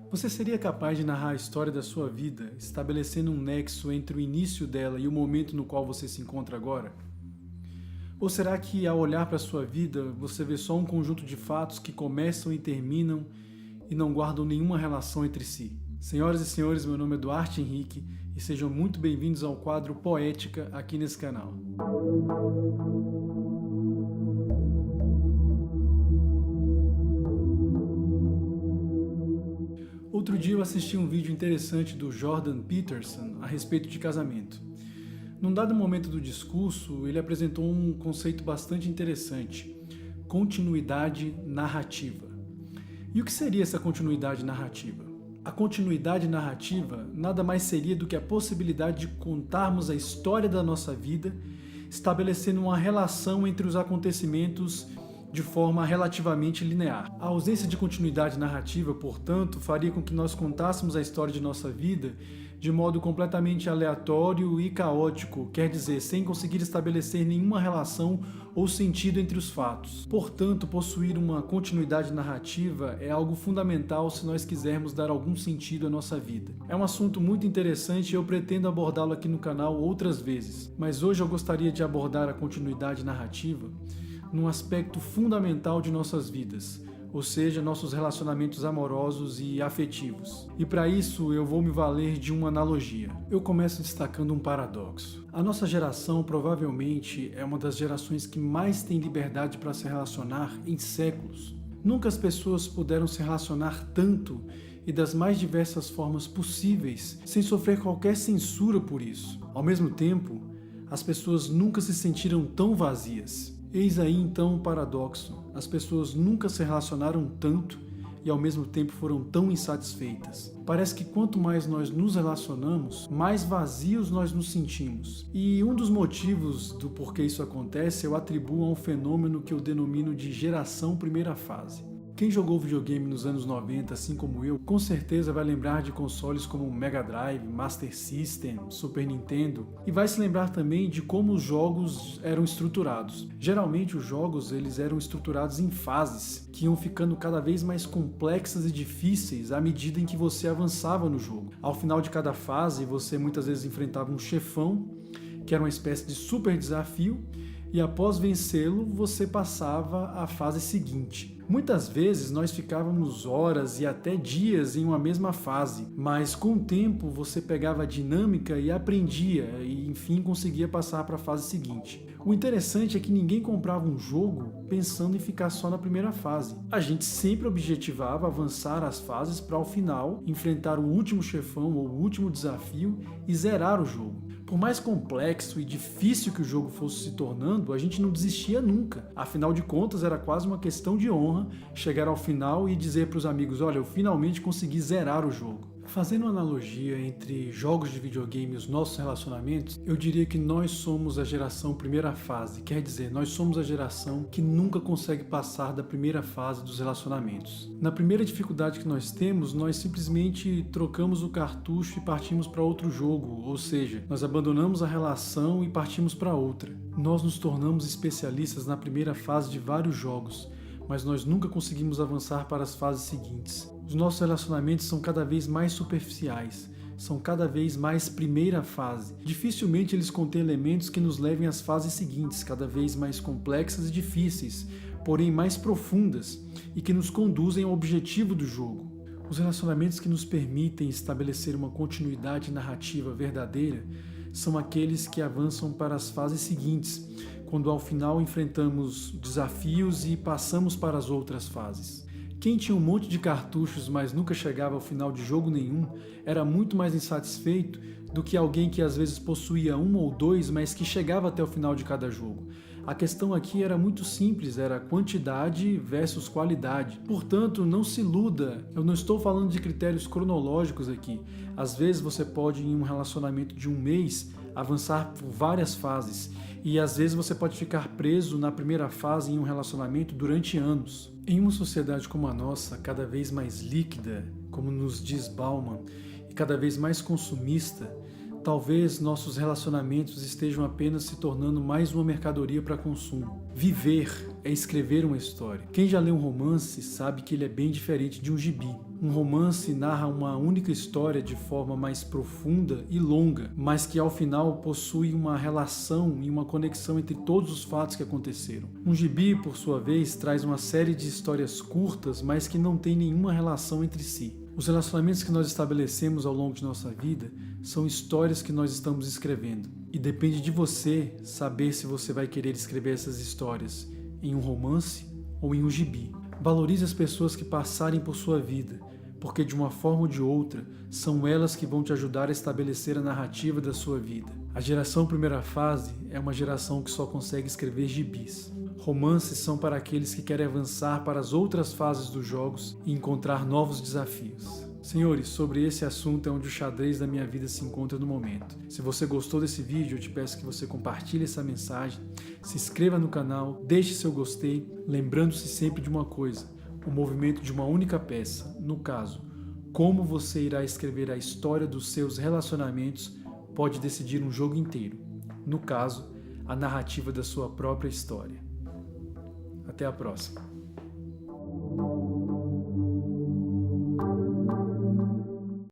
Você seria capaz de narrar a história da sua vida, estabelecendo um nexo entre o início dela e o momento no qual você se encontra agora? Ou será que, ao olhar para a sua vida, você vê só um conjunto de fatos que começam e terminam e não guardam nenhuma relação entre si? Senhoras e senhores, meu nome é Duarte Henrique e sejam muito bem-vindos ao quadro Poética aqui nesse canal. Outro dia eu assisti um vídeo interessante do Jordan Peterson a respeito de casamento. Num dado momento do discurso, ele apresentou um conceito bastante interessante: continuidade narrativa. E o que seria essa continuidade narrativa? A continuidade narrativa nada mais seria do que a possibilidade de contarmos a história da nossa vida, estabelecendo uma relação entre os acontecimentos de forma relativamente linear. A ausência de continuidade narrativa, portanto, faria com que nós contássemos a história de nossa vida de modo completamente aleatório e caótico, quer dizer, sem conseguir estabelecer nenhuma relação ou sentido entre os fatos. Portanto, possuir uma continuidade narrativa é algo fundamental se nós quisermos dar algum sentido à nossa vida. É um assunto muito interessante e eu pretendo abordá-lo aqui no canal outras vezes, mas hoje eu gostaria de abordar a continuidade narrativa num aspecto fundamental de nossas vidas, ou seja, nossos relacionamentos amorosos e afetivos. E para isso eu vou me valer de uma analogia. Eu começo destacando um paradoxo. A nossa geração provavelmente é uma das gerações que mais tem liberdade para se relacionar em séculos. Nunca as pessoas puderam se relacionar tanto e das mais diversas formas possíveis, sem sofrer qualquer censura por isso. Ao mesmo tempo, as pessoas nunca se sentiram tão vazias. Eis aí então o paradoxo: as pessoas nunca se relacionaram tanto e ao mesmo tempo foram tão insatisfeitas. Parece que quanto mais nós nos relacionamos, mais vazios nós nos sentimos. E um dos motivos do porquê isso acontece eu atribuo a um fenômeno que eu denomino de geração primeira fase. Quem jogou videogame nos anos 90, assim como eu, com certeza vai lembrar de consoles como Mega Drive, Master System, Super Nintendo, e vai se lembrar também de como os jogos eram estruturados. Geralmente os jogos eles eram estruturados em fases, que iam ficando cada vez mais complexas e difíceis à medida em que você avançava no jogo. Ao final de cada fase, você muitas vezes enfrentava um chefão, que era uma espécie de super desafio, e após vencê-lo, você passava à fase seguinte. Muitas vezes nós ficávamos horas e até dias em uma mesma fase, mas com o tempo você pegava a dinâmica e aprendia e enfim conseguia passar para a fase seguinte. O interessante é que ninguém comprava um jogo pensando em ficar só na primeira fase. A gente sempre objetivava avançar as fases para ao final enfrentar o último chefão ou o último desafio e zerar o jogo. Por mais complexo e difícil que o jogo fosse se tornando, a gente não desistia nunca. Afinal de contas, era quase uma questão de honra chegar ao final e dizer para os amigos: olha, eu finalmente consegui zerar o jogo. Fazendo uma analogia entre jogos de videogame e os nossos relacionamentos, eu diria que nós somos a geração primeira fase, quer dizer, nós somos a geração que nunca consegue passar da primeira fase dos relacionamentos. Na primeira dificuldade que nós temos, nós simplesmente trocamos o cartucho e partimos para outro jogo, ou seja, nós abandonamos a relação e partimos para outra. Nós nos tornamos especialistas na primeira fase de vários jogos, mas nós nunca conseguimos avançar para as fases seguintes. Os nossos relacionamentos são cada vez mais superficiais, são cada vez mais primeira fase. Dificilmente eles contêm elementos que nos levem às fases seguintes, cada vez mais complexas e difíceis, porém mais profundas e que nos conduzem ao objetivo do jogo. Os relacionamentos que nos permitem estabelecer uma continuidade narrativa verdadeira são aqueles que avançam para as fases seguintes, quando ao final enfrentamos desafios e passamos para as outras fases. Quem tinha um monte de cartuchos, mas nunca chegava ao final de jogo nenhum, era muito mais insatisfeito do que alguém que às vezes possuía um ou dois, mas que chegava até o final de cada jogo. A questão aqui era muito simples, era quantidade versus qualidade. Portanto, não se iluda, eu não estou falando de critérios cronológicos aqui. Às vezes você pode, em um relacionamento de um mês, avançar por várias fases. E às vezes você pode ficar preso na primeira fase em um relacionamento durante anos. Em uma sociedade como a nossa, cada vez mais líquida, como nos diz Bauman, e cada vez mais consumista, talvez nossos relacionamentos estejam apenas se tornando mais uma mercadoria para consumo. Viver é escrever uma história. Quem já leu um romance sabe que ele é bem diferente de um gibi. Um romance narra uma única história de forma mais profunda e longa, mas que ao final possui uma relação e uma conexão entre todos os fatos que aconteceram. Um gibi, por sua vez, traz uma série de histórias curtas, mas que não tem nenhuma relação entre si. Os relacionamentos que nós estabelecemos ao longo de nossa vida são histórias que nós estamos escrevendo. E depende de você saber se você vai querer escrever essas histórias em um romance ou em um gibi. Valorize as pessoas que passarem por sua vida, porque de uma forma ou de outra, são elas que vão te ajudar a estabelecer a narrativa da sua vida. A geração primeira fase é uma geração que só consegue escrever gibis. Romances são para aqueles que querem avançar para as outras fases dos jogos e encontrar novos desafios. Senhores, sobre esse assunto é onde o xadrez da minha vida se encontra no momento. Se você gostou desse vídeo, eu te peço que você compartilhe essa mensagem, se inscreva no canal, deixe seu gostei, lembrando-se sempre de uma coisa: o movimento de uma única peça, no caso, como você irá escrever a história dos seus relacionamentos, pode decidir um jogo inteiro, no caso, a narrativa da sua própria história. Até a próxima.